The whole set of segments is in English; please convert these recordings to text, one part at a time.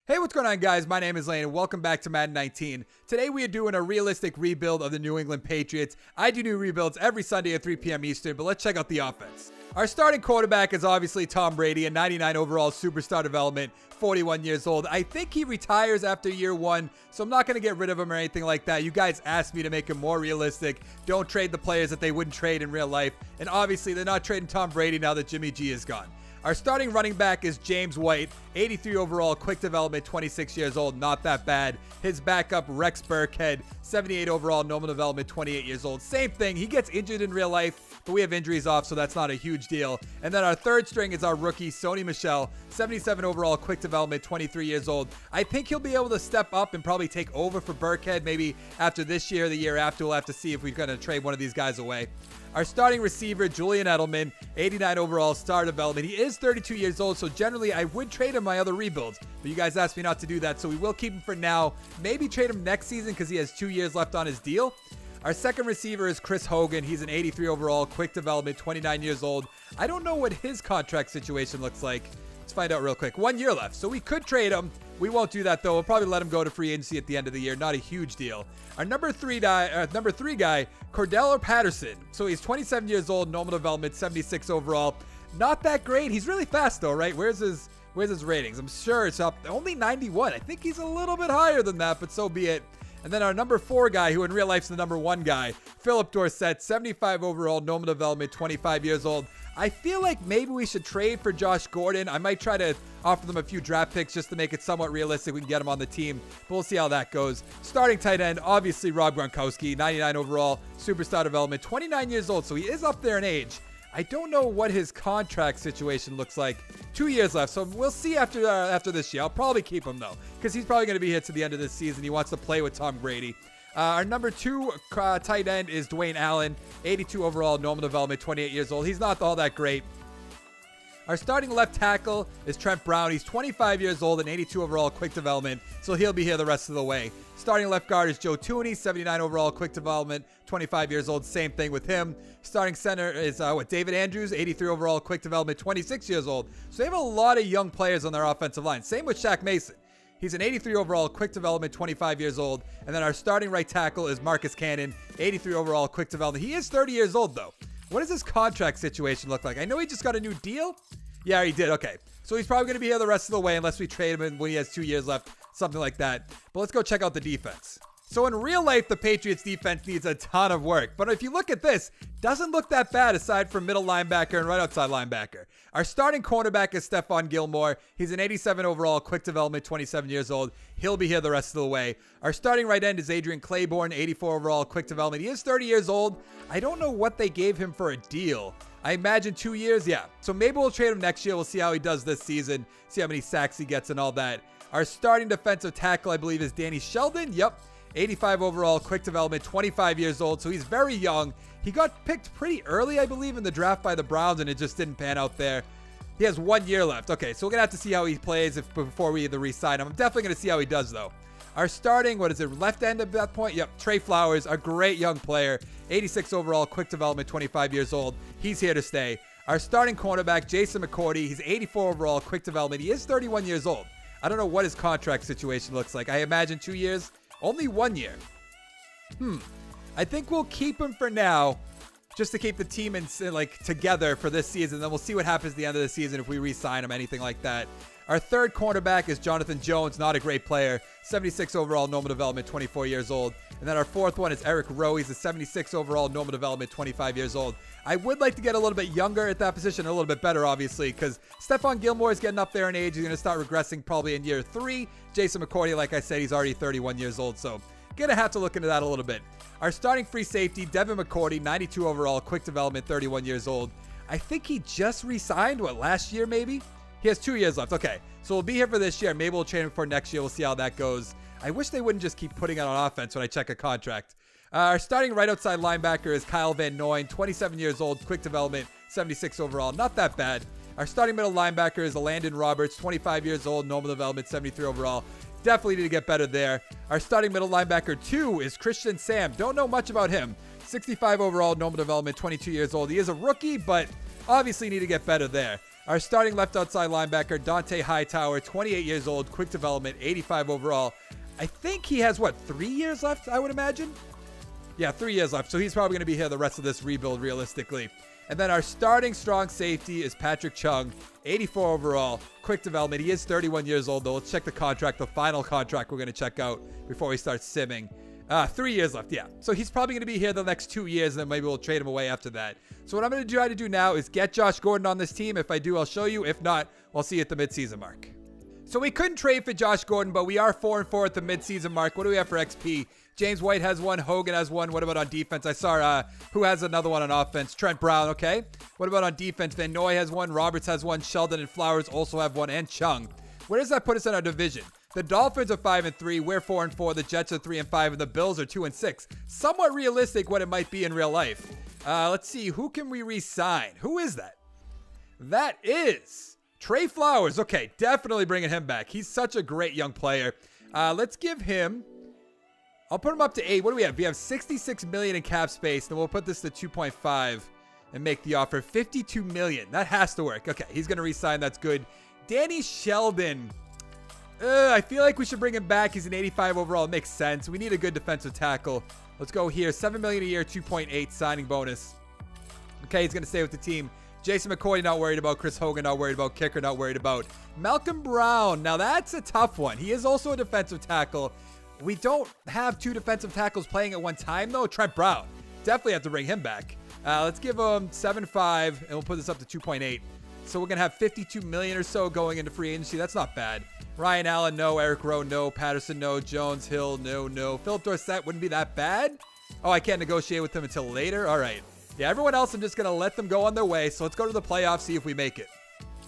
Hey, what's going on, guys? My name is Lane and welcome back to Madden 19. Today we are doing a realistic rebuild of the New England Patriots. I do new rebuilds every Sunday at 3 p.m. Eastern, but let's check out the offense. Our starting quarterback is obviously Tom Brady, a 99 overall superstar development, 41 years old. I think he retires after year one, so I'm not going to get rid of him or anything like that. You guys asked me to make him more realistic. Don't trade the players that they wouldn't trade in real life. And obviously, they're not trading Tom Brady now that Jimmy G is gone. Our starting running back is James White, 83 overall, quick development, 26 years old, not that bad. His backup, Rex Burkhead, 78 overall, normal development, 28 years old. Same thing, he gets injured in real life, but we have injuries off, so that's not a huge deal. And then our third string is our rookie, Sony Michel, 77 overall, quick development, 23 years old. I think he'll be able to step up and probably take over for Burkhead maybe after this year or the year after. We'll have to see if we're going to trade one of these guys away. Our starting receiver, Julian Edelman, 89 overall, star development. He is 32 years old, so generally I would trade him my other rebuilds. But you guys asked me not to do that, so we will keep him for now. Maybe trade him next season because he has 2 years left on his deal. Our second receiver is Chris Hogan. He's an 83 overall, quick development, 29 years old. I don't know what his contract situation looks like. Let's find out real quick. 1 year left, so we could trade him. We won't do that, though. We'll probably let him go to free agency at the end of the year. Not a huge deal. Our number three guy, Cordell Patterson. So he's 27 years old, normal development, 76 overall. Not that great. He's really fast, though, right? Where's his ratings? I'm sure it's up. Only 91. I think he's a little bit higher than that, but so be it. And then our number 4 guy, who in real life is the number 1 guy, Philip Dorsett, 75 overall, normal development, 25 years old. I feel like maybe we should trade for Josh Gordon. I might try to offer them a few draft picks just to make it somewhat realistic. We can get him on the team, but we'll see how that goes. Starting tight end, obviously Rob Gronkowski, 99 overall, superstar development, 29 years old, so he is up there in age. I don't know what his contract situation looks like. 2 years left, so we'll see after this year. I'll probably keep him, though, because he's probably going to be here to the end of this season. He wants to play with Tom Brady. Our number 2 tight end is Dwayne Allen, 82 overall, normal development, 28 years old. He's not all that great. Our starting left tackle is Trent Brown. He's 25 years old and 82 overall, quick development, so he'll be here the rest of the way. Starting left guard is Joe Tooney, 79 overall, quick development, 25 years old. Same thing with him. Starting center is David Andrews, 83 overall, quick development, 26 years old. So they have a lot of young players on their offensive line. Same with Shaq Mason. He's an 83 overall, quick development, 25 years old. And then our starting right tackle is Marcus Cannon, 83 overall, quick development. He is 30 years old, though. What does his contract situation look like? I know he just got a new deal. Yeah, he did. Okay. So he's probably going to be here the rest of the way unless we trade him when he has 2 years left, something like that. But let's go check out the defense. So in real life, the Patriots defense needs a ton of work. But if you look at this, doesn't look that bad aside from middle linebacker and right outside linebacker. Our starting cornerback is Stephon Gilmore. He's an 87 overall, quick development, 27 years old. He'll be here the rest of the way. Our starting right end is Adrian Claiborne, 84 overall, quick development. He is 30 years old. I don't know what they gave him for a deal. I imagine 2 years, yeah. So maybe we'll trade him next year. We'll see how he does this season, see how many sacks he gets and all that. Our starting defensive tackle, I believe, is Danny Sheldon. Yep. 85 overall, quick development, 25 years old, so he's very young. He got picked pretty early, I believe, in the draft by the Browns, and it just didn't pan out there. He has 1 year left. Okay, so we're going to have to see how he plays before we either re-sign him. I'm definitely going to see how he does, though. Our starting, left end at that point? Yep, Trey Flowers, a great young player. 86 overall, quick development, 25 years old. He's here to stay. Our starting cornerback, Jason McCourty. He's 84 overall, quick development. He is 31 years old. I don't know what his contract situation looks like. I imagine 2 years. Only 1 year. I think we'll keep him for now, just to keep the team together for this season. Then we'll see what happens at the end of the season if we re-sign him, anything like that. Our third cornerback is Jonathan Jones, not a great player. 76 overall, normal development, 24 years old. And then our fourth one is Eric Rowe. He's a 76 overall, normal development, 25 years old. I would like to get a little bit younger at that position, a little bit better, obviously, because Stephon Gilmore is getting up there in age. He's going to start regressing probably in year 3. Jason McCourty, like I said, he's already 31 years old, so going to have to look into that a little bit. Our starting free safety, Devin McCourty, 92 overall, quick development, 31 years old. I think he just re-signed, last year maybe? He has 2 years left. Okay, so we'll be here for this year. Maybe we'll trade him for next year. We'll see how that goes. I wish they wouldn't just keep putting it on offense when I check a contract. Our starting right outside linebacker is Kyle Van Noy, 27 years old, quick development, 76 overall. Not that bad. Our starting middle linebacker is Landon Roberts, 25 years old, normal development, 73 overall. Definitely need to get better there. Our starting middle linebacker 2 is Christian Sam. Don't know much about him. 65 overall, normal development, 22 years old. He is a rookie, but obviously need to get better there. Our starting left outside linebacker, Dante Hightower, 28 years old, quick development, 85 overall. I think he has, what, 3 years left, I would imagine? Yeah, 3 years left. So he's probably going to be here the rest of this rebuild, realistically. And then our starting strong safety is Patrick Chung, 84 overall, quick development. He is 31 years old, though. Let's check the contract, the final contract we're going to check out before we start simming. 3 years left, yeah. So he's probably going to be here the next 2 years, and then maybe we'll trade him away after that. So what I'm going to try to do now is get Josh Gordon on this team. If I do, I'll show you. If not, we'll see you at the midseason mark. So we couldn't trade for Josh Gordon, but we are 4-4 at the midseason mark. What do we have for XP? James White has one. Hogan has one. What about on defense? I saw who has another one on offense? Trent Brown, okay. What about on defense? Van Noy has one. Roberts has one. Sheldon and Flowers also have one. And Chung. Where does that put us in our division? The Dolphins are 5-3. We're 4-4. The Jets are 3-5. And the Bills are 2-6. Somewhat realistic what it might be in real life. Let's see. Who can we re-sign? Who is that? That is Trey Flowers. Okay, definitely bringing him back. He's such a great young player. Let's give him... I'll put him up to 8. What do we have? We have $66 million in cap space. Then we'll put this to 2.5 and make the offer. $52 million. That has to work. Okay, he's going to re-sign. That's good. Danny Sheldon. I feel like we should bring him back. He's an 85 overall. It makes sense. We need a good defensive tackle. Let's go here. $7 million a year, 2.8 signing bonus. Okay, he's going to stay with the team. Jason McCoy, not worried about. Chris Hogan, not worried about. Kicker, not worried about. Malcolm Brown. Now, that's a tough one. He is also a defensive tackle. We don't have 2 defensive tackles playing at one time, though. Trent Brown. Definitely have to bring him back. Let's give him 7.5, and we'll put this up to 2.8. So we're going to have $52 million or so going into free agency. That's not bad. Ryan Allen, no. Eric Rowe, no. Patterson, no. Jones, Hill, no. Philip Dorsett wouldn't be that bad. Oh, I can't negotiate with him until later? All right. Yeah, everyone else, I'm just going to let them go on their way. So let's go to the playoffs, see if we make it.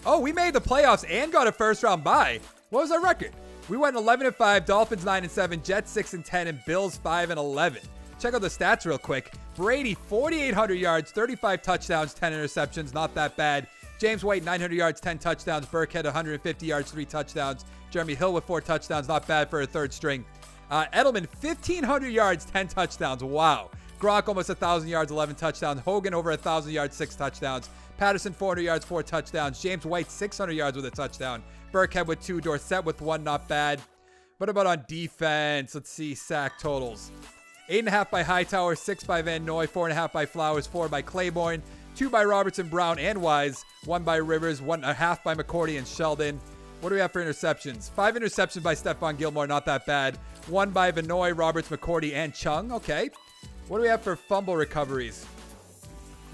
Oh, we made the playoffs and got a first-round bye. What was our record? We went 11-5, Dolphins 9-7, Jets 6-10, and Bills 5-11. Check out the stats real quick. Brady, 4,800 yards, 35 touchdowns, 10 interceptions. Not that bad. James White, 900 yards, 10 touchdowns. Burkhead, 150 yards, 3 touchdowns. Jeremy Hill with 4 touchdowns. Not bad for a third string. Edelman, 1,500 yards, 10 touchdowns. Wow. Gronk, almost 1,000 yards, 11 touchdowns. Hogan, over 1,000 yards, 6 touchdowns. Patterson, 400 yards, 4 touchdowns. James White, 600 yards with a touchdown. Burkhead with 2. Dorsett with 1. Not bad. What about on defense? Let's see. Sack totals. 8.5 by Hightower. 6 by Van Noy. 4.5 by Flowers. 4 by Claiborne. 2 by Robertson, Brown, and Wise. 1 by Rivers. 1.5 by McCourty and Sheldon. What do we have for interceptions? 5 interceptions by Stephon Gilmore. Not that bad. 1 by Van Noy, Roberts, McCourty, and Chung. Okay. What do we have for fumble recoveries?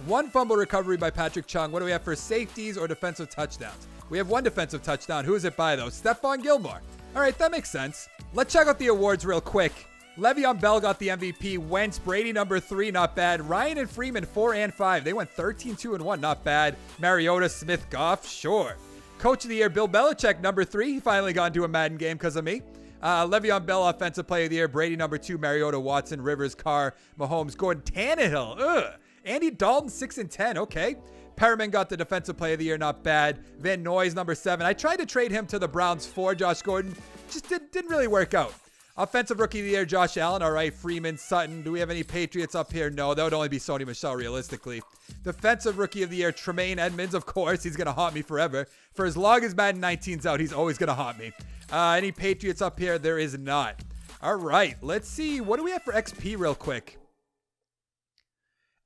1 fumble recovery by Patrick Chung. What do we have for safeties or defensive touchdowns? We have 1 defensive touchdown. Who is it by, though? Stephon Gilmore. All right, that makes sense. Let's check out the awards real quick. Le'Veon Bell got the MVP. Wentz, Brady, number 3, not bad. Ryan and Freeman, 4 and 5. They went 13-2-1, not bad. Mariota, Smith, Goff, sure. Coach of the Year, Bill Belichick, number 3. He finally got into a Madden game because of me. Le'Veon Bell, Offensive Player of the Year. Brady, number 2. Mariota, Watson, Rivers, Carr, Mahomes, Gordon, Tannehill. Ugh. Andy Dalton, 6 and 10. Okay. Perriman got the Defensive Player of the Year. Not bad. Van Noy's number 7. I tried to trade him to the Browns for Josh Gordon. Just didn't really work out. Offensive Rookie of the Year, Josh Allen. All right. Freeman, Sutton. Do we have any Patriots up here? No, that would only be Sony Michel, realistically. Defensive Rookie of the Year, Tremaine Edmonds. Of course, he's going to haunt me forever. For as long as Madden 19's out, he's always going to haunt me. Any Patriots up here? There is not. All right. Let's see. What do we have for XP real quick?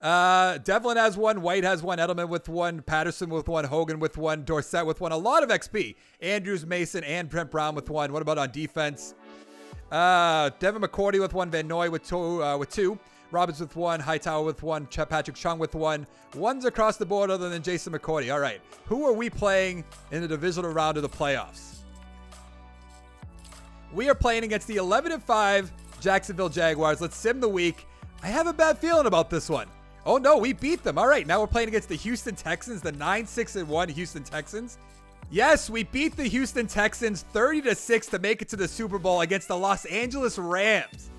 Devlin has 1, White has 1, Edelman with 1, Patterson with 1, Hogan with 1, Dorsett with 1. A lot of XP. Andrews, Mason, and Trent Brown with 1. What about on defense? Devin McCourty with 1, Van Noy with 2, Roberts with 1, Hightower with 1, Patrick Chung with 1. 1s across the board other than Jason McCourty. All right. Who are we playing in the divisional round of the playoffs? We are playing against the 11-5 Jacksonville Jaguars. Let's sim the week. I have a bad feeling about this one. Oh, no, we beat them. All right, now we're playing against the Houston Texans, the 9-6-1 Houston Texans. Yes, we beat the Houston Texans 30-6 to make it to the Super Bowl against the Los Angeles Rams.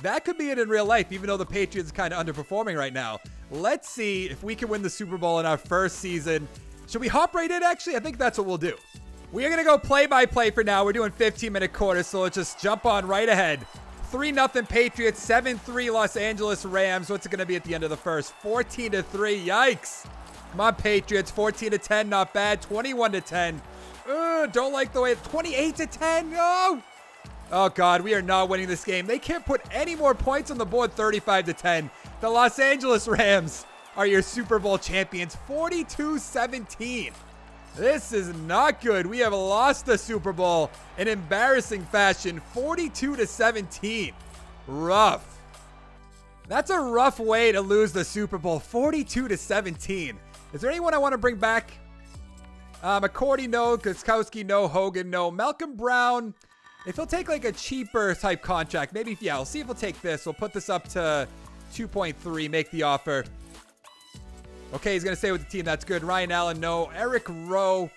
That could be it in real life, even though the Patriots are kind of underperforming right now. Let's see if we can win the Super Bowl in our first season. Should we hop right in, actually? I think that's what we'll do. We are going to go play-by-play for now. We're doing 15-minute quarters, so let's just jump on right ahead. 3-0 Patriots, 7-3 Los Angeles Rams. What's it going to be at the end of the first? 14-3. Yikes. Come on, Patriots. 14 to 10, not bad. 21 to 10. Don't like the way. 28 to 10. No. Oh, God, we are not winning this game. They can't put any more points on the board. 35 to 10. The Los Angeles Rams are your Super Bowl champions. 42-17. This is not good. We have lost the Super Bowl in embarrassing fashion. 42 to 17. Rough. That's a rough way to lose the Super Bowl. 42 to 17. Is there anyone I want to bring back? McCourty, no. Gostkowski, no. Hogan, no. Malcolm Brown, if he'll take like a cheaper type contract, maybe, yeah, we'll see if he'll take this. We'll put this up to 2.3, make the offer. Okay, he's going to stay with the team. That's good. Ryan Allen, no. Eric Rowe.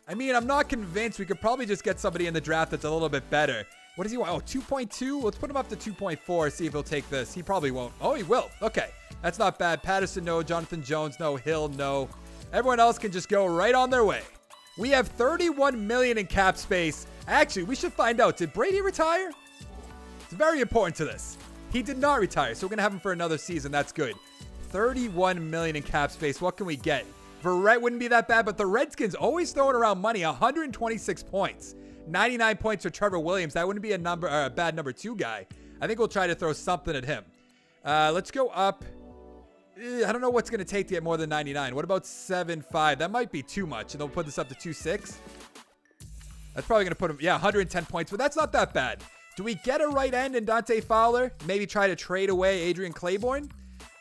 I mean, I'm not convinced. We could probably just get somebody in the draft that's a little bit better. What does he want? Oh, 2.2? Let's put him up to 2.4, see if he'll take this. He probably won't. Oh, he will. Okay, that's not bad. Patterson, no. Jonathan Jones, no. Hill, no. Everyone else can just go right on their way. We have $31 million in cap space. Actually, we should find out. Did Brady retire? It's very important to this. He did not retire, so we're going to have him for another season. That's good. $31 million in cap space. What can we get? Verrett wouldn't be that bad, but the Redskins always throwing around money. 126 points. 99 points for Trevor Williams. That wouldn't be a bad number 2 guy. I think we'll try to throw something at him. Let's go up. I don't know what's going to take to get more than 99. What about 7.5? That might be too much. And they'll put this up to 2.6. That's probably going to put him, yeah, 110 points. But that's not that bad. Do we get a right end in Dante Fowler? Maybe try to trade away Adrian Claiborne?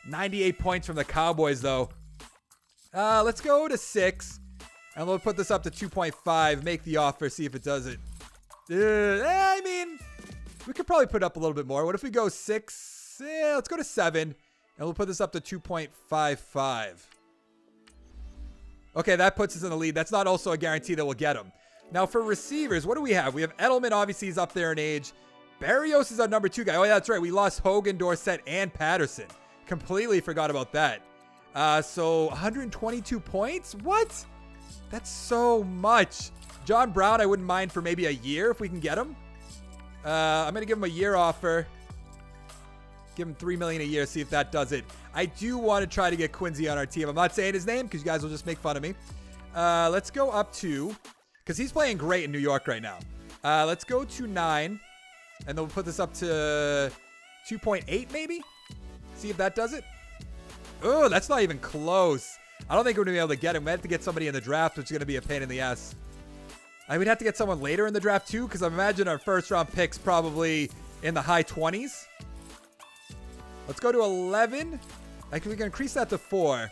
98 points from the Cowboys, though. Let's go to 6. And we'll put this up to 2.5. Make the offer. See if it does it. I mean, we could probably put up a little bit more. What if we go 6? Let's go to 7. And we'll put this up to 2.55. Okay, that puts us in the lead. That's not also a guarantee that we'll get him. Now, for receivers, what do we have? We have Edelman. Obviously, he's up there in age. Barrios is our number 2 guy. Oh, yeah, that's right. We lost Hogan, Dorsett, and Patterson. Completely forgot about that. So 122 points? What? That's so much. John Brown, I wouldn't mind for maybe a year if we can get him. I'm going to give him a year offer. Give him $3 million a year, see if that does it. I do want to try to get Quincy on our team. I'm not saying his name because you guys will just make fun of me. Let's go up to, because he's playing great in New York right now. Let's go to 9. And then we'll put this up to 2.8 maybe. See if that does it. Oh, that's not even close. I don't think we're going to be able to get him. We have to get somebody in the draft, which is going to be a pain in the ass. I would have to get someone later in the draft, too, because I imagine our first-round pick's probably in the high 20s. Let's go to 11. We can increase that to 4.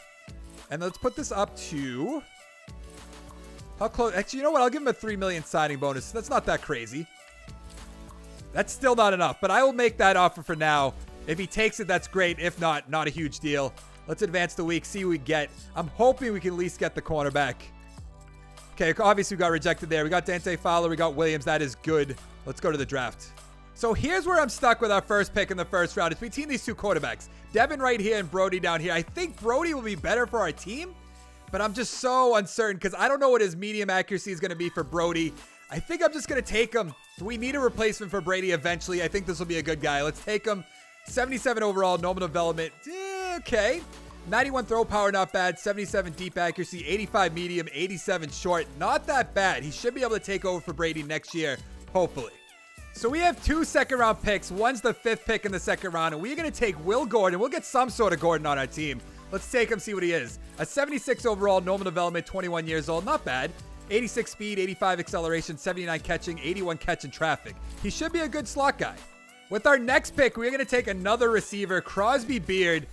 And let's put this up to... How close? Actually, you know what? I'll give him a $3 million signing bonus. That's not that crazy. That's still not enough, but I will make that offer for now. If he takes it, that's great. If not, not a huge deal. Let's advance the week, see what we get. I'm hoping we can at least get the cornerback. Okay, obviously we got rejected there. We got Dante Fowler, we got Williams. That is good. Let's go to the draft. So here's where I'm stuck with our first pick in the first round. It's between these 2 quarterbacks. Devin right here and Brody down here. I think Brody will be better for our team, but I'm just so uncertain because I don't know what his medium accuracy is going to be for Brody. I think I'm just going to take him. We need a replacement for Brady eventually. I think this will be a good guy. Let's take him. 77 overall, normal development. Okay. 91 throw power, not bad. 77 deep accuracy, 85 medium, 87 short. Not that bad. He should be able to take over for Brady next year, hopefully. So we have 2 second-round picks. One's the 5th pick in the second round, and we're going to take Will Gordon. We'll get some sort of Gordon on our team. Let's take him, see what he is. A 76 overall, normal development, 21 years old. Not bad. 86 speed, 85 acceleration, 79 catching, 81 catch in traffic. He should be a good slot guy. With our next pick, we're going to take another receiver, Crosby Beard.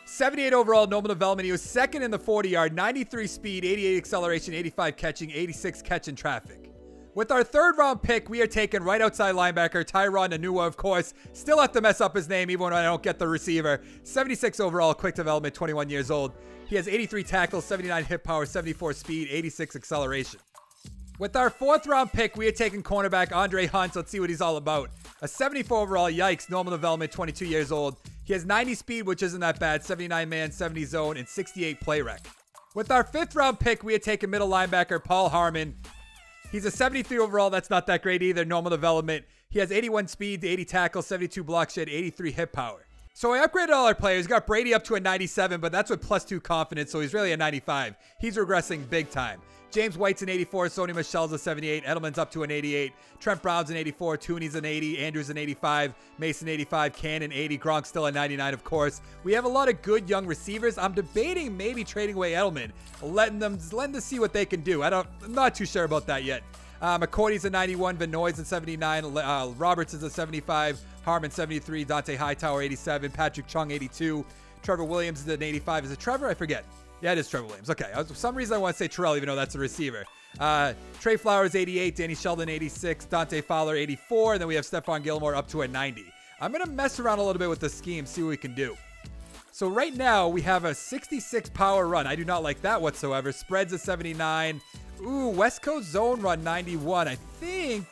78 overall, normal development. He was 2nd in the 40-yard, 93 speed, 88 acceleration, 85 catching, 86 catch in traffic. With our 3rd round pick, we are taking right outside linebacker, Tyron Nanua, of course. Still have to mess up his name even when I don't get the receiver. 76 overall, quick development, 21 years old. He has 83 tackles, 79 hip power, 74 speed, 86 acceleration. With our 4th round pick, we are taking cornerback Andre Hunt. Let's see what he's all about. A 74 overall, yikes, normal development, 22 years old. He has 90 speed, which isn't that bad, 79 man, 70 zone, and 68 play rec. With our 5th round pick, we are taking middle linebacker Paul Harmon. He's a 73 overall, that's not that great either, normal development. He has 81 speed, 80 tackles, 72 block shed, 83 hip power. So I upgraded all our players. Got Brady up to a 97, but that's with +2 confidence, so he's really a 95. He's regressing big time. James White's an 84. Sony Michel's a 78. Edelman's up to an 88. Trent Brown's an 84. Tooney's an 80. Andrews an 85. Mason 85. Cannon 80. Gronk's still a 99, of course. We have a lot of good young receivers. I'm debating maybe trading away Edelman, letting them see what they can do. I'm not too sure about that yet. McCourty's a 91. Vinoy's a 79. Roberts is a 75. Harmon 73. Dante Hightower 87. Patrick Chung 82. Trevor Williams is an 85. Is it Trevor? I forget. Yeah, it is Trevor Williams. Okay. For some reason, I want to say Terrell, even though that's a receiver. Trey Flowers, 88. Danny Sheldon, 86. Dante Fowler, 84. And then we have Stephon Gilmore up to a 90. I'm going to mess around a little bit with the scheme, see what we can do. So right now, we have a 66 power run. I do not like that whatsoever. Spreads a 79. Ooh, West Coast zone run, 91. I think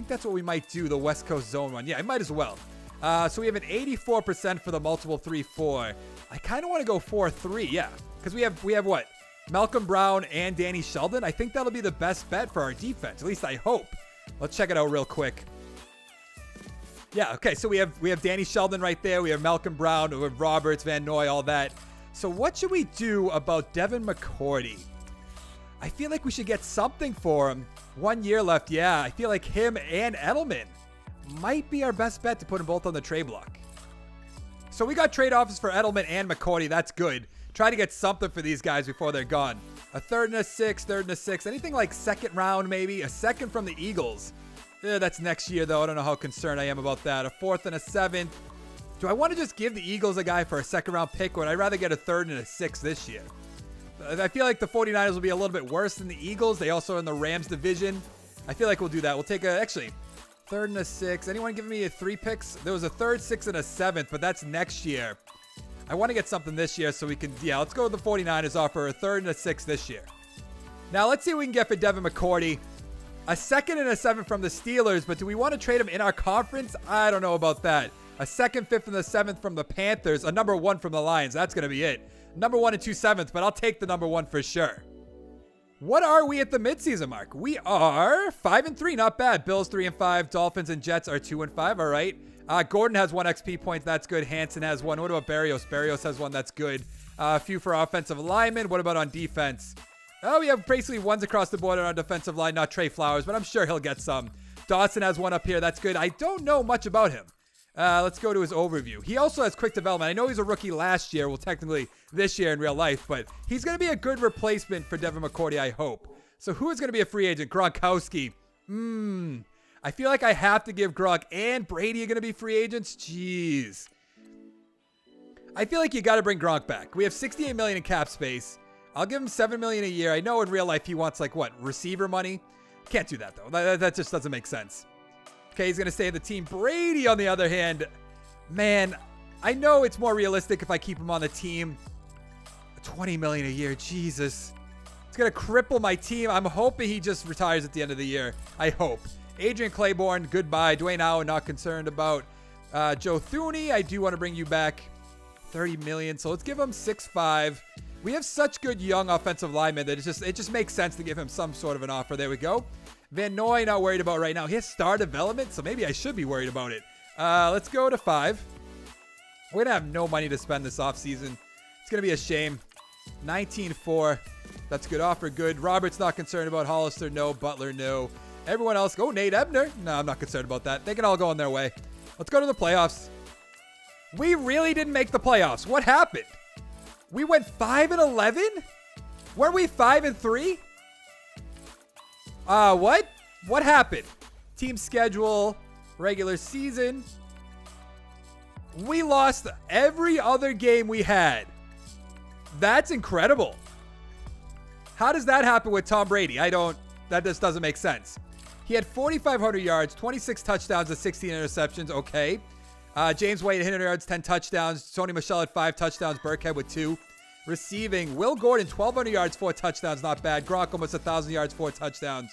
that's what we might do, the West Coast zone run. Yeah, I might as well. So we have an 84% for the multiple 3-4. I kind of want to go 4-3, yeah. Because we have what? Malcolm Brown and Danny Sheldon. I think that'll be the best bet for our defense. At least I hope. Let's check it out real quick. Yeah, okay, so we have Danny Sheldon right there. We have Malcolm Brown, we have Roberts, Van Noy, all that. So what should we do about Devin McCourty? I feel like we should get something for him. 1 year left, yeah. I feel like him and Edelman might be our best bet to put them both on the trade block. So we got trade offers for Edelman and McCourty. That's good. Try to get something for these guys before they're gone. A third and a sixth, anything like second round maybe, a second from the Eagles. That's next year though. I don't know how concerned I am about that. A fourth and a seventh. Do I want to just give the Eagles a guy for a second round pick, or would I rather get a third and a sixth this year? I feel like the 49ers will be a little bit worse than the Eagles. They also are in the Rams division. I feel like we'll do that. We'll take actually, third and a sixth. Anyone give me 3 picks? There was a third, sixth, and a seventh, but that's next year. I want to get something this year so we can, yeah, let's go with the 49ers offer a third and a sixth this year. Now, let's see what we can get for Devin McCourty. A second and a seventh from the Steelers, but do we want to trade him in our conference? I don't know about that. A second, fifth, and the seventh from the Panthers. A number 1 from the Lions. That's going to be it. Number 1 and 2 sevenths, but I'll take the number 1 for sure. What are we at the midseason mark? We are 5-3, not bad. Bills 3-5. Dolphins and Jets are 2-5. All right. Gordon has 1 XP point. That's good. Hansen has 1. What about Barrios? Barrios has 1. That's good. A few for offensive linemen. What about on defense? Oh, we have basically ones across the board on our defensive line. Not Trey Flowers, but I'm sure he'll get some. Dawson has 1 up here. That's good. I don't know much about him. Let's go to his overview. He also has quick development. I know he's a rookie last year. Well, technically this year in real life, but he's going to be a good replacement for Devin McCourty, I hope. So who is going to be a free agent? Gronkowski. I feel like I have to give Gronk and Brady are going to be free agents. Jeez. I feel like you got to bring Gronk back. We have $68 million in cap space. I'll give him $7 million a year. I know in real life he wants like what? Receiver money? Can't do that though. That just doesn't make sense. Okay, he's going to stay in the team. Brady, on the other hand, man, I know it's more realistic if I keep him on the team. $20 million a year, Jesus. It's going to cripple my team. I'm hoping he just retires at the end of the year. I hope. Adrian Claiborne, goodbye. Dwayne Allen, not concerned about. Joe Thuney, I do want to bring you back. $30 million, so let's give him 6.5. We have such good young offensive linemen that it just makes sense to give him some sort of an offer. There we go. Van Noy, not worried about right now. He has star development, so maybe I should be worried about it. Let's go to 5. We're going to have no money to spend this offseason. It's going to be a shame. 19.4. That's a good offer. Good. Robert's not concerned about. Hollister, no. Butler, no. Everyone else, go. Nate Ebner. No, I'm not concerned about that. They can all go on their way. Let's go to the playoffs. We really didn't make the playoffs. What happened? We went 5-11? Weren't we 5-3? What? What happened? Team schedule, regular season. We lost every other game we had. That's incredible. How does that happen with Tom Brady? That just doesn't make sense. He had 4,500 yards, 26 touchdowns, and 16 interceptions. Okay. James White, 100 yards, 10 touchdowns. Sony Michel had 5 touchdowns. Burkhead with 2. Receiving, Will Gordon, 1,200 yards, 4 touchdowns. Not bad. Gronk, almost 1,000 yards, 4 touchdowns.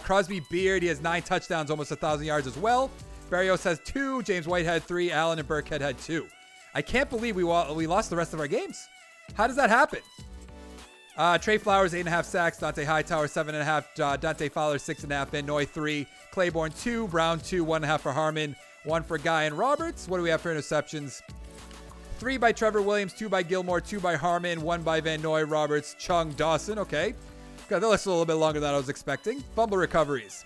Crosby Beard, he has 9 touchdowns, almost 1,000 yards as well. Barrios has 2. James White had 3. Allen and Burkhead had 2. I can't believe we lost the rest of our games. How does that happen? Trey Flowers, 8.5 sacks. Dante Hightower, 7.5. Dante Fowler, 6.5. Van Noy, 3. Claiborne, 2. Brown, 2. 1.5 for Harmon. 1 for Guy and Roberts. What do we have for interceptions? 3 by Trevor Williams, 2 by Gilmore, 2 by Harmon, 1 by Van Noy, Roberts, Chung, Dawson. Okay. Got the list a little bit longer than I was expecting. Fumble recoveries.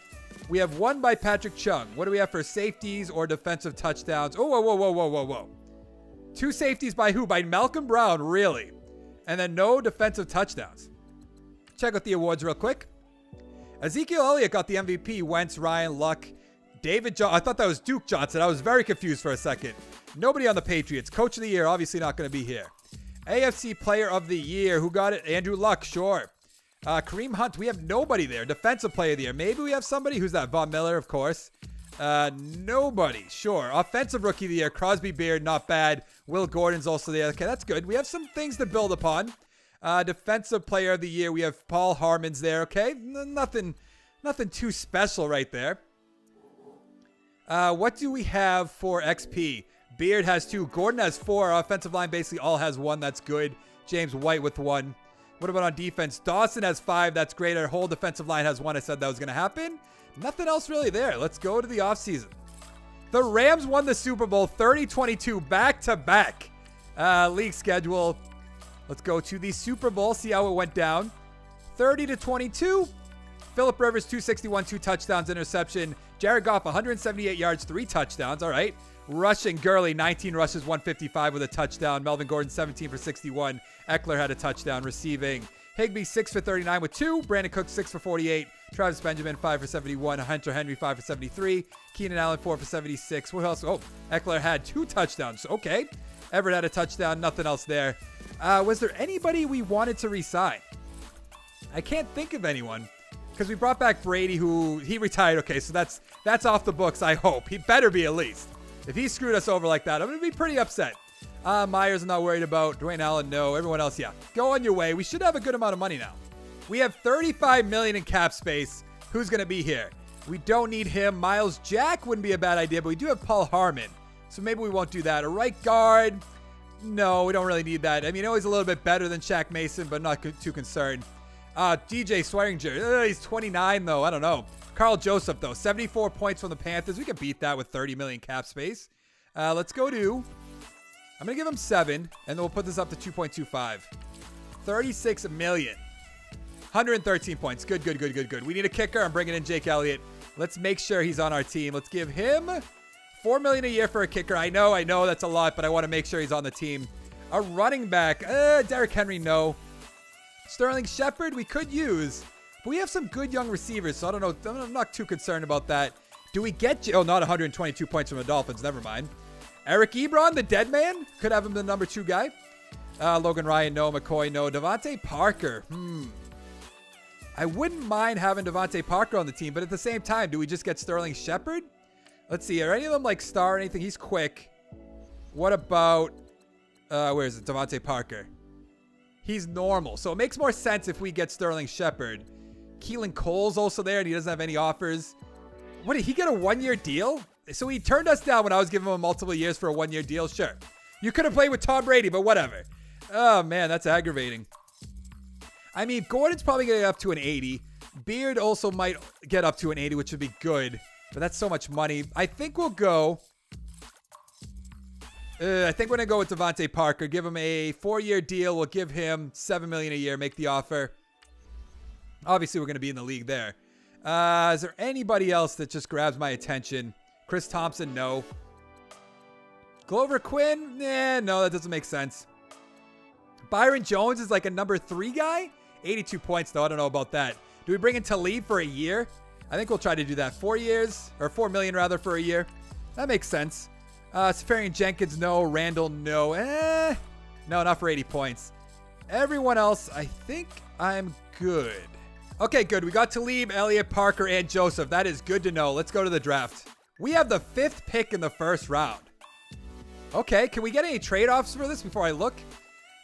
We have 1 by Patrick Chung. What do we have for safeties or defensive touchdowns? Oh, whoa, whoa, whoa, whoa, whoa, whoa. 2 safeties by who? By Malcolm Brown, really? And then no defensive touchdowns. Check out the awards real quick. Ezekiel Elliott got the MVP. Wentz, Ryan, Luck, David Johnson. I thought that was Duke Johnson. I was very confused for a second. Nobody on the Patriots. Coach of the year, obviously not going to be here. AFC Player of the Year. Who got it? Andrew Luck, sure. Kareem Hunt, we have nobody there. Defensive Player of the Year. Maybe we have somebody. Who's that? Von Miller, of course. Nobody. Sure. Offensive Rookie of the Year. Crosby Beard, not bad. Will Gordon's also there. Okay, that's good. We have some things to build upon. Defensive Player of the Year. We have Paul Harmon's there. Okay, nothing too special right there. What do we have for XP? Beard has 2. Gordon has 4. Our offensive line basically all has 1. That's good. James White with 1. What about on defense? Dawson has 5. That's great. Our whole defensive line has 1. I said that was going to happen. Nothing else really there. Let's go to the offseason. The Rams won the Super Bowl 30-22 back-to-back. League schedule. Let's go to the Super Bowl. See how it went down. 30-22. Phillip Rivers, 261, 2 touchdowns, interception. Jared Goff, 178 yards, 3 touchdowns. All right. Rushing, Gurley, 19 rushes, 155 with a touchdown. Melvin Gordon, 17 for 61. Eckler had a touchdown. Receiving, Higbee, 6 for 39 with 2. Brandon Cook, 6 for 48. Travis Benjamin, 5 for 71. Hunter Henry, 5 for 73. Keenan Allen, 4 for 76. What else? Oh, Eckler had 2 touchdowns. Okay. Everett had a touchdown. Nothing else there. Was there anybody we wanted to re-sign? I can't think of anyone. Because we brought back Brady, who he retired. Okay, so that's off the books, I hope. He better be at least. If he screwed us over like that, I'm going to be pretty upset. Myers, I'm not worried about. Dwayne Allen, no. Everyone else, yeah. Go on your way. We should have a good amount of money now. We have $35 million in cap space. Who's going to be here? We don't need him. Miles Jack wouldn't be a bad idea, but we do have Paul Harmon. So maybe we won't do that. A right guard. No, we don't really need that. I mean, always a little bit better than Shaq Mason, but not too concerned. DJ Swearinger. He's 29, though. I don't know. Carl Joseph, though. 74 points from the Panthers. We can beat that with 30 million cap space. Let's go to... I'm going to give him 7, and then we'll put this up to 2.25. 36 million. 113 points. Good, good, good, good, good. We need a kicker. I'm bringing in Jake Elliott. Let's make sure he's on our team. Let's give him $4 million a year for a kicker. I know that's a lot, but I want to make sure he's on the team. A running back. Derrick Henry, no. Sterling Shepard, we could use. But we have some good young receivers, so I don't know. I'm not too concerned about that. Do we get... Oh, not 122 points from the Dolphins. Never mind. Eric Ebron, the dead man. Could have him the number 2 guy. Logan Ryan, no. McCoy, no. Devontae Parker. I wouldn't mind having Devontae Parker on the team, but at the same time, do we just get Sterling Shepard? Let's see. Are any of them like star or anything? He's quick. What about... where is it? Devontae Parker. He's normal. So it makes more sense if we get Sterling Shepard. Keelan Cole's also there, and he doesn't have any offers. What, did he get a 1-year deal? So he turned us down when I was giving him multiple years for a 1-year deal? Sure. You could have played with Tom Brady, but whatever. Oh, man, that's aggravating. I mean, Gordon's probably going to get up to an 80. Beard also might get up to an 80, which would be good. But that's so much money. I think we'll go... I think we're going to go with Devontae Parker. Give him a 4-year deal. We'll give him $7 million a year. Make the offer. Obviously, we're going to be in the league there. Is there anybody else that just grabs my attention? Chris Thompson, no. Glover Quinn? No, that doesn't make sense. Byron Jones is like a number 3 guy? 82 points, though. I don't know about that. Do we bring in Talib for a year? I think we'll try to do that. 4 years, or $4 million rather, for a year. That makes sense. Safarian Jenkins, no. Randall, no. No, not for 80 points. Everyone else, I think I'm good. Okay, good. We got Talib, Elliott, Parker, and Joseph. That is good to know. Let's go to the draft. We have the 5th pick in the first round. Okay, can we get any trade-offs for this before I look?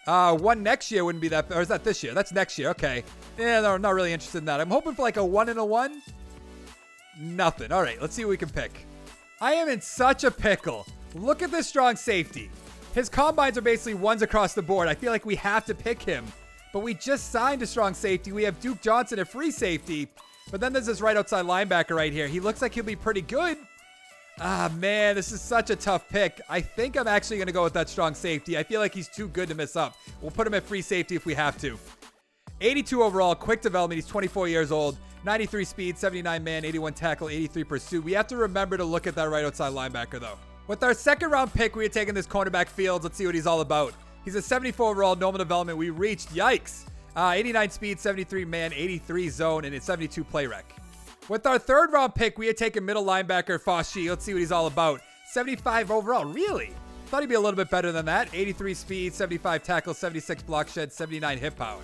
One next year wouldn't be that... Or is that this year? That's next year. Okay. Yeah, no, I'm not really interested in that. I'm hoping for like a 1 and a 1. Nothing. All right, let's see what we can pick. I am in such a pickle. Look at this strong safety. His combines are basically 1s across the board. I feel like we have to pick him. But we just signed a strong safety. We have Duke Johnson, a free safety. But then there's this right outside linebacker right here. He looks like he'll be pretty good. Ah, man, this is such a tough pick. I think I'm actually going to go with that strong safety. I feel like he's too good to miss up. We'll put him at free safety if we have to. 82 overall, quick development. He's 24 years old. 93 speed, 79 man, 81 tackle, 83 pursuit. We have to remember to look at that right outside linebacker, though. With our second round pick, we are taking this cornerback Fields. Let's see what he's all about. He's a 74 overall, normal development. We reached, yikes. 89 speed, 73 man, 83 zone, and a 72 play rec. With our third round pick, we are taking middle linebacker Foshi. Let's see what he's all about. 75 overall, really? Thought he'd be a little bit better than that. 83 speed, 75 tackle, 76 block shed, 79 hit power.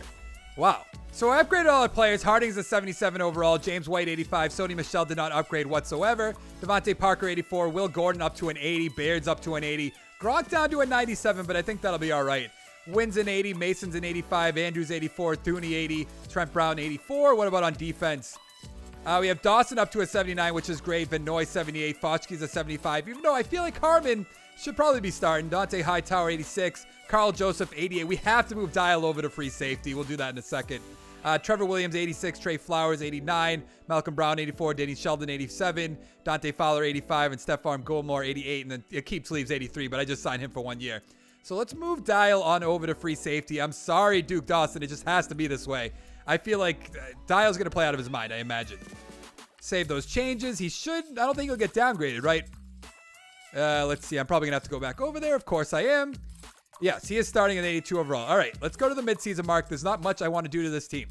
Wow. So I upgraded all our players. Harding's a 77 overall. James White, 85. Sony Michel did not upgrade whatsoever. Devontae Parker, 84. Will Gordon up to an 80. Baird's up to an 80. Gronk down to a 97, but I think that'll be all right. Wynn's an 80. Mason's an 85. Andrews, 84. Thuney, 80. Trent Brown, 84. What about on defense? We have Dawson up to a 79, which is great. Vanoy, 78. Fochke's a 75. Even though I feel like Harmon should probably be starting. Dante Hightower, 86. Carl Joseph, 88. We have to move Dial over to free safety. We'll do that in a second. Trevor Williams, 86. Trey Flowers, 89. Malcolm Brown, 84. Danny Sheldon, 87. Dante Fowler, 85. And Stephon Gilmore, 88. And then Akeem Sleeves, 83. But I just signed him for 1 year. So let's move Dial on over to free safety. I'm sorry, Duke Dawson. It just has to be this way. I feel like Dial's going to play out of his mind, I imagine. Save those changes. He should. I don't think he'll get downgraded, right? Let's see. I'm probably going to have to go back over there. Of course I am. Yes, he is starting at 82 overall. All right, let's go to the midseason mark. There's not much I want to do to this team.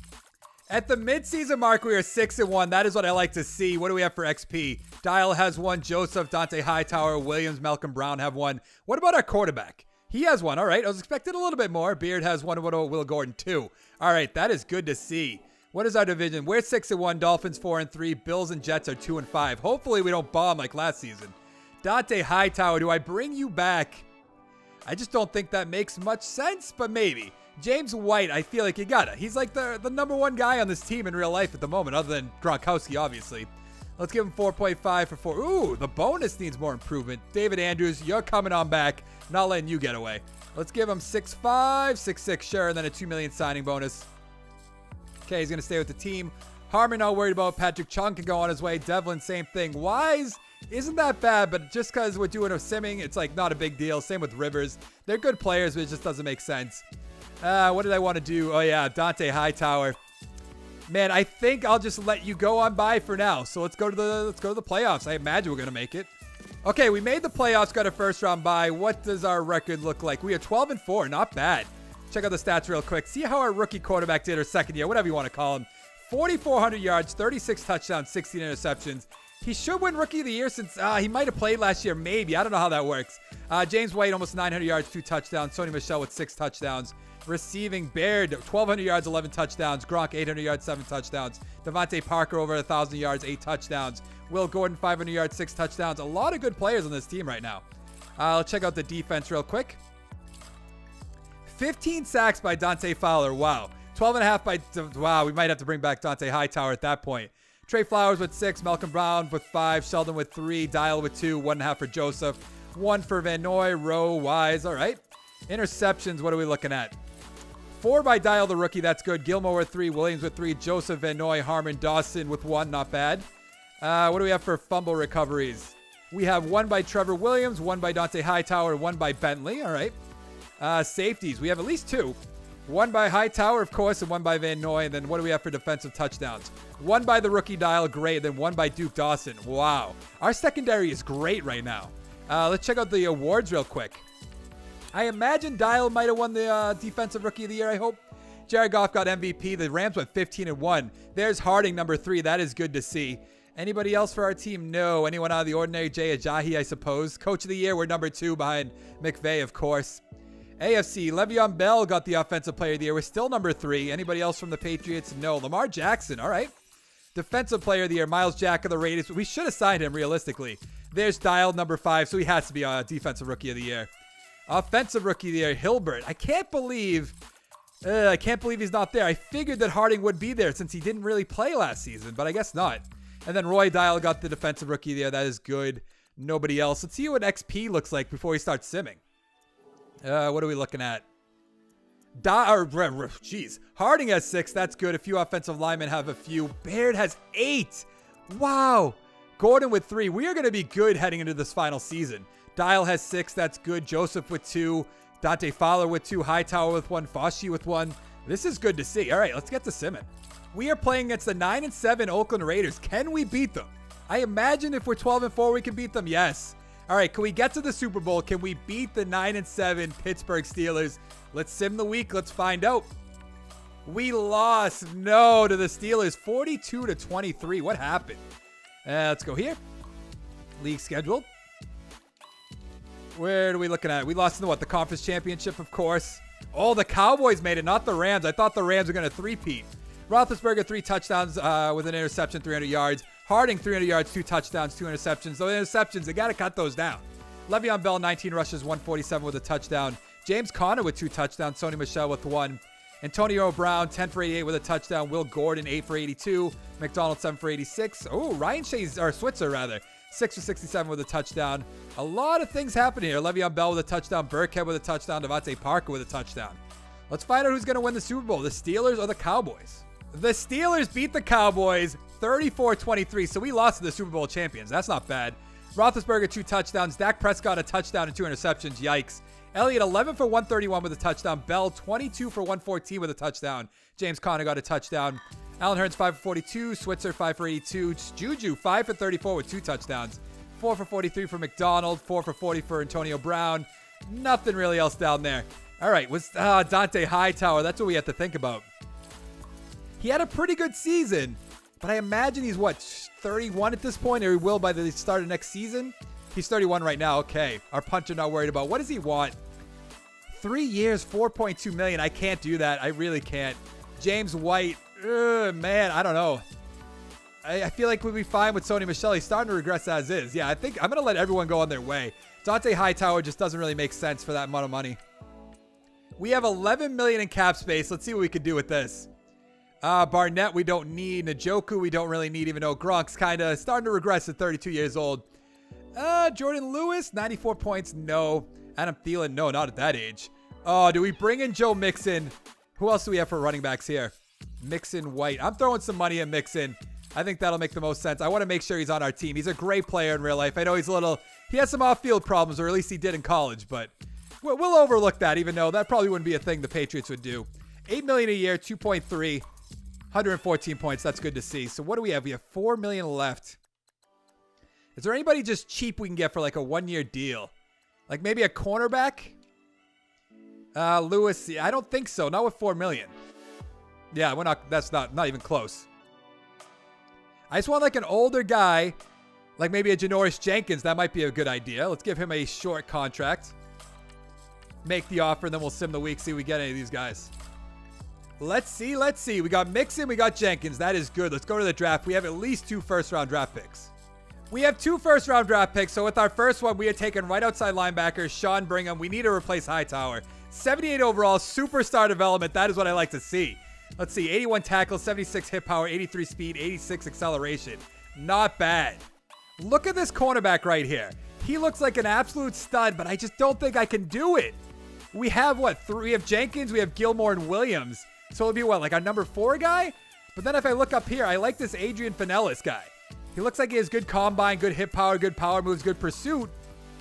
At the midseason mark, we are 6-1. That is what I like to see. What do we have for XP? Dial has one. Joseph, Dante Hightower, Williams, Malcolm Brown have one. What about our quarterback? He has one. All right, I was expecting a little bit more. Beard has one. What about Will Gordon? 2. All right, that is good to see. What is our division? We're 6-1. Dolphins 4-3. Bills and Jets are 2-5. Hopefully we don't bomb like last season. Dante Hightower, do I bring you back? I just don't think that makes much sense, but maybe. James White, I feel like you gotta. He's like the number one guy on this team in real life at the moment, other than Gronkowski, obviously. Let's give him 4.5 for 4. Ooh, the bonus needs more improvement. David Andrews, you're coming on back. Not letting you get away. Let's give him 6.5, 6.6, sure, and then a $2 million signing bonus. Okay, he's going to stay with the team. Harmon, not worried about. Patrick Chung can go on his way. Devlin, same thing. Wise isn't that bad, but just because we're doing a simming, it's like not a big deal. Same with Rivers. They're good players, but it just doesn't make sense. What did I want to do? Oh, yeah, Dante Hightower. Man, I think I'll just let you go on by for now. So let's go to the playoffs. I imagine we're going to make it. Okay, we made the playoffs, got a first round bye. What does our record look like? We are 12-4, not bad. Check out the stats real quick. See how our rookie quarterback did, or second year, whatever you want to call him. 4,400 yards, 36 touchdowns, 16 interceptions. He should win Rookie of the Year since he might have played last year, maybe. I don't know how that works. James White, almost 900 yards, 2 touchdowns. Sony Michel with 6 touchdowns. Receiving, Baird, 1,200 yards, 11 touchdowns. Gronk, 800 yards, 7 touchdowns. Devontae Parker, over 1,000 yards, 8 touchdowns. Will Gordon, 500 yards, 6 touchdowns. A lot of good players on this team right now. Let's check out the defense real quick. 15 sacks by Dante Fowler. Wow. 12.5 by... Wow, we might have to bring back Dante Hightower at that point. Trey Flowers with 6. Malcolm Brown with 5. Sheldon with 3. Dial with 2. 1.5 for Joseph. 1 for Van Noy. Rowe, Wise. All right. Interceptions, what are we looking at? 4 by Dial, the rookie. That's good. Gilmore with 3. Williams with 3. Joseph, Van Noy, Harmon, Dawson with 1. Not bad. What do we have for fumble recoveries? We have 1 by Trevor Williams, 1 by Dante Hightower, 1 by Bentley. All right. Safeties. We have at least 2. 1 by Hightower, of course, and 1 by Van Noy. And then what do we have for defensive touchdowns? 1 by the rookie Dial, great. Then 1 by Duke Dawson. Wow. Our secondary is great right now. Let's check out the awards real quick. I imagine Dial might have won the Defensive Rookie of the Year, I hope. Jared Goff got MVP. The Rams went 15-1. There's Harding, number 3. That is good to see. Anybody else for our team? No. Anyone out of the ordinary? Jay Ajayi, I suppose. Coach of the Year, we're number 2 behind McVay, of course. AFC, Le'Veon Bell got the Offensive Player of the Year. We're still number 3. Anybody else from the Patriots? No. Lamar Jackson, all right. Defensive Player of the Year, Myles Jack of the Raiders. We should have signed him, realistically. There's Dial, number 5, so he has to be a Defensive Rookie of the Year. Offensive Rookie of the Year, Hilbert. I can't believe he's not there. I figured that Harding would be there since he didn't really play last season, but I guess not. And then Roy Dial got the Defensive Rookie of the Year. That is good. Nobody else. Let's see what XP looks like before we start simming. What are we looking at? Jeez. Harding has 6. That's good. A few offensive linemen have a few. Baird has 8. Wow. Gordon with 3. We are going to be good heading into this final season. Dial has 6. That's good. Joseph with 2. Dante Fowler with 2. Hightower with 1. Foshi with 1. This is good to see. All right, let's get to Simmon. We are playing against the 9-7 Oakland Raiders. Can we beat them? I imagine if we're 12-4, we can beat them. Yes. All right, can we get to the Super Bowl? Can we beat the 9-7 Pittsburgh Steelers? Let's sim the week. Let's find out. We lost, no, to the Steelers, 42-23. What happened? Let's go here. League scheduled. Where are we looking at? We lost in the conference championship, of course. Oh, the Cowboys made it, not the Rams. I thought the Rams were going to three-peat. Roethlisberger, 3 touchdowns with an interception, 300 yards. Harding, 300 yards, 2 touchdowns, 2 interceptions. Those interceptions, they got to cut those down. Le'Veon Bell, 19 rushes, 147 with a touchdown. James Conner with 2 touchdowns. Sony Michel with 1. Antonio Brown, 10 for 88 with a touchdown. Will Gordon, 8 for 82. McDonald, 7 for 86. Oh, Ryan Switzer, rather. 6 for 67 with a touchdown. A lot of things happening here. Le'Veon Bell with a touchdown. Burkhead with a touchdown. Devontae Parker with a touchdown. Let's find out who's going to win the Super Bowl, the Steelers or the Cowboys. The Steelers beat the Cowboys 34-23, so we lost to the Super Bowl champions. That's not bad. Roethlisberger, 2 touchdowns. Dak Prescott, a touchdown and 2 interceptions. Yikes. Elliott, 11 for 131 with a touchdown. Bell, 22 for 114 with a touchdown. James Conner got a touchdown. Allen Hurns, 5 for 42. Switzer, 5 for 82. Juju, 5 for 34 with 2 touchdowns. 4 for 43 for McDonald. 4 for 40 for Antonio Brown. Nothing really else down there. All right, was Dante Hightower. That's what we have to think about. He had a pretty good season, but I imagine he's, 31 at this point, or he will by the start of next season? He's 31 right now. Okay, our puncher not worried about. What does he want? 3 years, $4.2 million. I can't do that. I really can't. James White, man, I don't know. I feel like we'll be fine with Sony Michel. He's starting to regress as is. Yeah, I think I'm going to let everyone go on their way. Dante Hightower just doesn't really make sense for that amount of money. We have $11 million in cap space. Let's see what we can do with this. Barnett, we don't need. Njoku, we don't really need, even though Gronk's kind of starting to regress at 32 years old. Jordan Lewis, 94 points. No. Adam Thielen, no, not at that age. Oh, do we bring in Joe Mixon? Who else do we have for running backs here? Mixon, White. I'm throwing some money at Mixon. I think that'll make the most sense. I want to make sure he's on our team. He's a great player in real life. I know he has some off-field problems, or at least he did in college, but we'll overlook that, even though that probably wouldn't be a thing the Patriots would do. $8 million a year, 2.3. 114 points. That's good to see. So what do we have? We have $4 million left. Is there anybody just cheap we can get for like a 1-year deal? Like maybe a cornerback? Lewis, I don't think so. Not with $4 million. Yeah, we're not. That's not even close. I just want like an older guy, like maybe a Janoris Jenkins. That might be a good idea. Let's give him a short contract. Make the offer, and then we'll sim the week. See if we get any of these guys. Let's see. Let's see. We got Mixon. We got Jenkins. That is good. Let's go to the draft. We have at least 2 first-round draft picks. We have 2 first-round draft picks. So with our first one, we are taking right outside linebacker, Sean Brigham. We need to replace Hightower. 78 overall, superstar development. That is what I like to see. Let's see. 81 tackles, 76 hit power, 83 speed, 86 acceleration. Not bad. Look at this cornerback right here. He looks like an absolute stud, but I just don't think I can do it. We have, we have Jenkins, we have Gilmore, and Williams. So it'll be like our number 4 guy? But then if I look up here, I like this Adrian Finellis guy. He looks like he has good combine, good hit power, good power moves, good pursuit.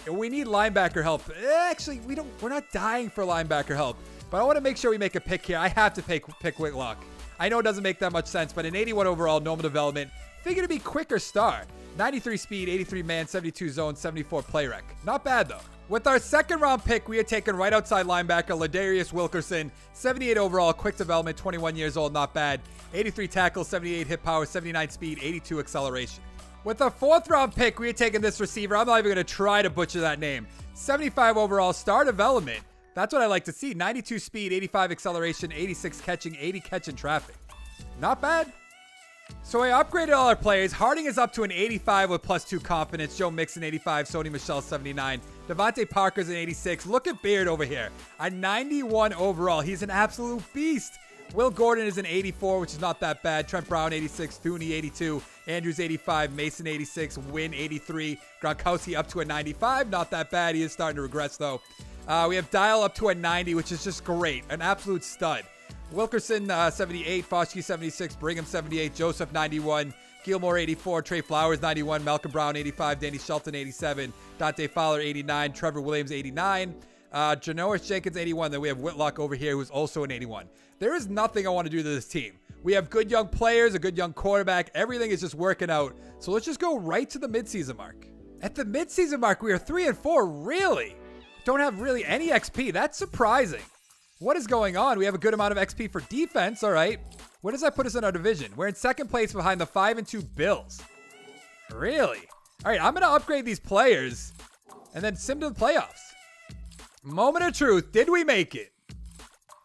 And we need linebacker help. Actually, we're not dying for linebacker help. But I want to make sure we make a pick here. I have to pick Whitlock. I know it doesn't make that much sense, but an 81 overall, normal development. Figure to be quicker star. 93 speed, 83 man, 72 zone, 74 play rec. Not bad though. With our second round pick, we are taking right outside linebacker Ladarius Wilkerson, 78 overall, quick development, 21 years old, not bad. 83 tackles, 78 hit power, 79 speed, 82 acceleration. With our fourth round pick, we are taking this receiver. I'm not even going to try to butcher that name. 75 overall, star development. That's what I like to see. 92 speed, 85 acceleration, 86 catching, 80 catch in traffic. Not bad. So I upgraded all our players. Harding is up to an 85 with +2 confidence. Joe Mixon, 85. Sony Michel, 79. Devontae Parker's an 86. Look at Beard over here. A 91 overall. He's an absolute beast. Will Gordon is an 84, which is not that bad. Trent Brown, 86. Thuney, 82. Andrews, 85. Mason, 86. Wynn, 83. Gronkowski up to a 95. Not that bad. He is starting to regress, though. We have Dial up to a 90, which is just great. An absolute stud. Wilkerson, 78. Foskey, 76. Brigham, 78. Joseph, 91. Gilmore 84, Trey Flowers 91, Malcolm Brown 85, Danny Shelton 87, Dante Fowler 89, Trevor Williams 89, Janoris Jenkins 81. Then we have Whitlock over here who's also an 81. There is nothing I want to do to this team. We have good young players, a good young quarterback. Everything is just working out. So let's just go right to the midseason mark. At the midseason mark, we are 3-4. Really? Don't have really any XP. That's surprising. What is going on? We have a good amount of XP for defense. All right. Where does that put us in our division? We're in second place behind the 5-2 Bills. Really? All right. I'm going to upgrade these players and then sim to the playoffs. Moment of truth. Did we make it?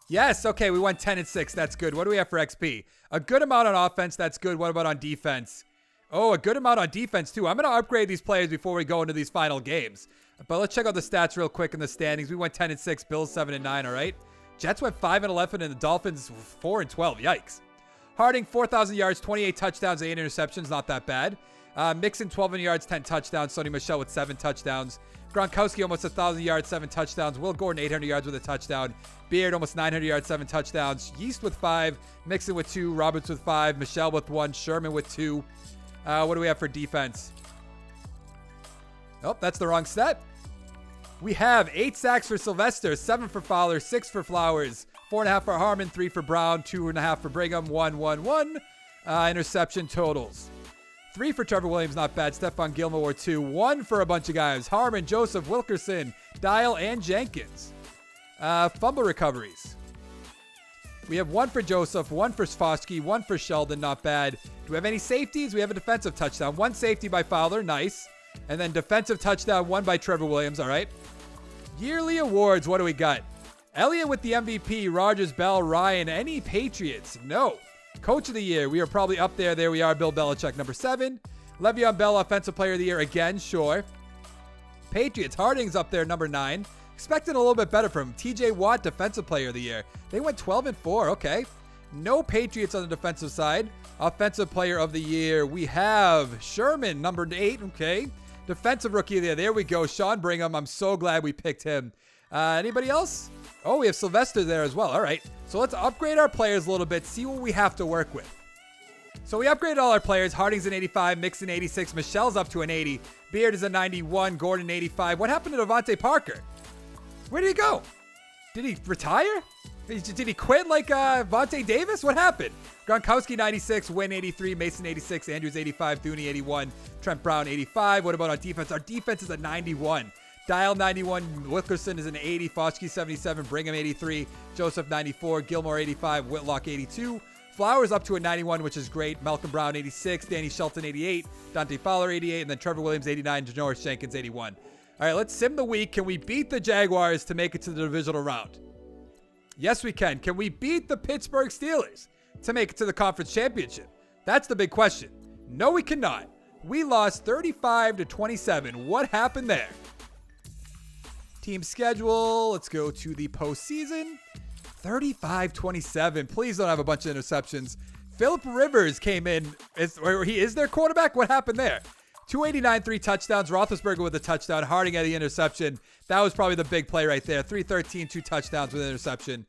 Yes. Okay. We went 10-6. That's good. What do we have for XP? A good amount on offense. That's good. What about on defense? Oh, a good amount on defense too. I'm going to upgrade these players before we go into these final games. But let's check out the stats real quick in the standings. We went 10-6. Bills 7-9. All right. Jets went 5-11 and the Dolphins 4-12. Yikes. Harding 4,000 yards, 28 touchdowns, 8 interceptions. Not that bad. Mixon 12 yards, 10 touchdowns. Sony Michel with 7 touchdowns. Gronkowski almost 1,000 yards, 7 touchdowns. Will Gordon 800 yards with a touchdown. Beard almost 900 yards, 7 touchdowns. Yeast with 5. Mixon with 2. Roberts with 5. Michel with 1. Sherman with 2. What do we have for defense? Oh, that's the wrong set. We have 8 sacks for Sylvester, 7 for Fowler, 6 for Flowers, 4.5 for Harmon, 3 for Brown, 2.5 for Brigham, 1. Interception totals. 3 for Trevor Williams, not bad. Stephon Gilmore, 2. 1 for a bunch of guys. Harmon, Joseph, Wilkerson, Dial, and Jenkins. Fumble recoveries. We have 1 for Joseph, 1 for Foskey, 1 for Sheldon, not bad. Do we have any safeties? We have a defensive touchdown. 1 safety by Fowler, nice. And then defensive touchdown, 1 by Trevor Williams, all right. Yearly awards, what do we got? Elliott with the MVP, Rogers, Bell, Ryan. Any Patriots? No. Coach of the year, we are probably up there. There we are, Bill Belichick, number 7. Le'Veon Bell, offensive player of the year, again, sure. Patriots, Harding's up there, number 9. Expecting a little bit better from him. TJ Watt, defensive player of the year. They went 12-4, okay. No Patriots on the defensive side. Offensive player of the year, we have Sherman, number 8, okay. Defensive rookie of the year, there we go. Sean Brigham, I'm so glad we picked him. Anybody else? Oh, we have Sylvester there as well. All right, so let's upgrade our players a little bit, see what we have to work with. So we upgraded all our players. Harding's an 85, Mixon 86, Michelle's up to an 80, Beard is a 91, Gordon 85. What happened to Devontae Parker? Where did he go? Did he retire? Did he quit like Vontae Davis? What happened? Gronkowski 96, Wynn 83, Mason 86, Andrews 85, Dooney 81, Trent Brown 85. What about our defense? Our defense is a 91. Dial 91, Wilkerson is an 80, Foskey 77, Brigham 83, Joseph 94, Gilmore 85, Whitlock 82. Flowers up to a 91, which is great. Malcolm Brown 86, Danny Shelton 88, Dante Fowler 88, and then Trevor Williams 89, Janoris Jenkins 81. All right, let's sim the week. Can we beat the Jaguars to make it to the divisional round? Yes, we can. Can we beat the Pittsburgh Steelers to make it to the conference championship? That's the big question. No, we cannot. We lost 35-27. What happened there? Team schedule. Let's go to the postseason. 35-27. Please don't have a bunch of interceptions. Phillip Rivers came in. He is their quarterback. What happened there? 289, 3 touchdowns. Roethlisberger with a touchdown. Harding had the interception. That was probably the big play right there. 313, 2 touchdowns with an interception.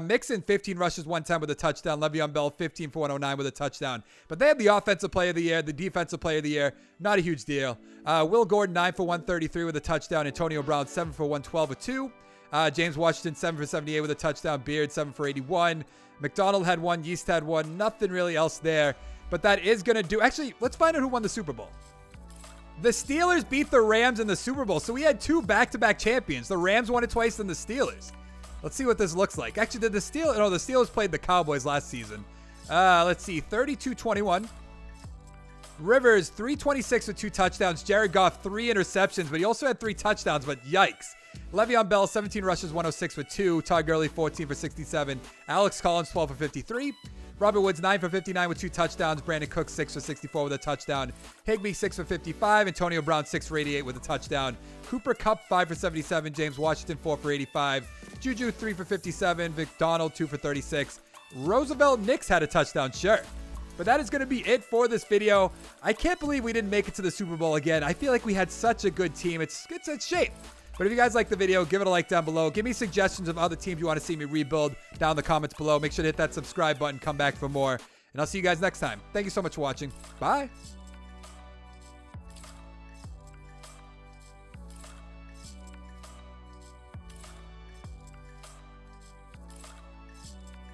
Mixon, 15 rushes, 110 with a touchdown. Le'Veon Bell, 15 for 109 with a touchdown. But they had the offensive player of the year, the defensive player of the year. Not a huge deal. Will Gordon, 9 for 133 with a touchdown. Antonio Brown, 7 for 112 with 2. James Washington, 7 for 78 with a touchdown. Beard, 7 for 81. McDonald had 1. Yeast had 1. Nothing really else there. But that is going to do... Actually, let's find out who won the Super Bowl. The Steelers beat the Rams in the Super Bowl. So we had 2 back-to-back champions. The Rams won it twice than the Steelers. Let's see what this looks like. Actually, did the Steelers... No, the Steelers played the Cowboys last season. Let's see. 32-21. Rivers, 326 with 2 touchdowns. Jared Goff, 3 interceptions, but he also had 3 touchdowns, but yikes. Le'Veon Bell, 17 rushes, 106 with 2. Todd Gurley, 14 for 67. Alex Collins, 12 for 53. Robert Woods, 9 for 59 with 2 touchdowns. Brandon Cooks, 6 for 64 with a touchdown. Higbee, 6 for 55. Antonio Brown, 6 for 88 with a touchdown. Cooper Kupp, 5 for 77. James Washington, 4 for 85. Juju, 3 for 57. McDonald, 2 for 36. Roosevelt Nix had a touchdown, sure. But that is going to be it for this video. I can't believe we didn't make it to the Super Bowl again. I feel like we had such a good team. It's in shape. But if you guys like the video, give it a like down below. Give me suggestions of other teams you want to see me rebuild down in the comments below. Make sure to hit that subscribe button. Come back for more. And I'll see you guys next time. Thank you so much for watching. Bye.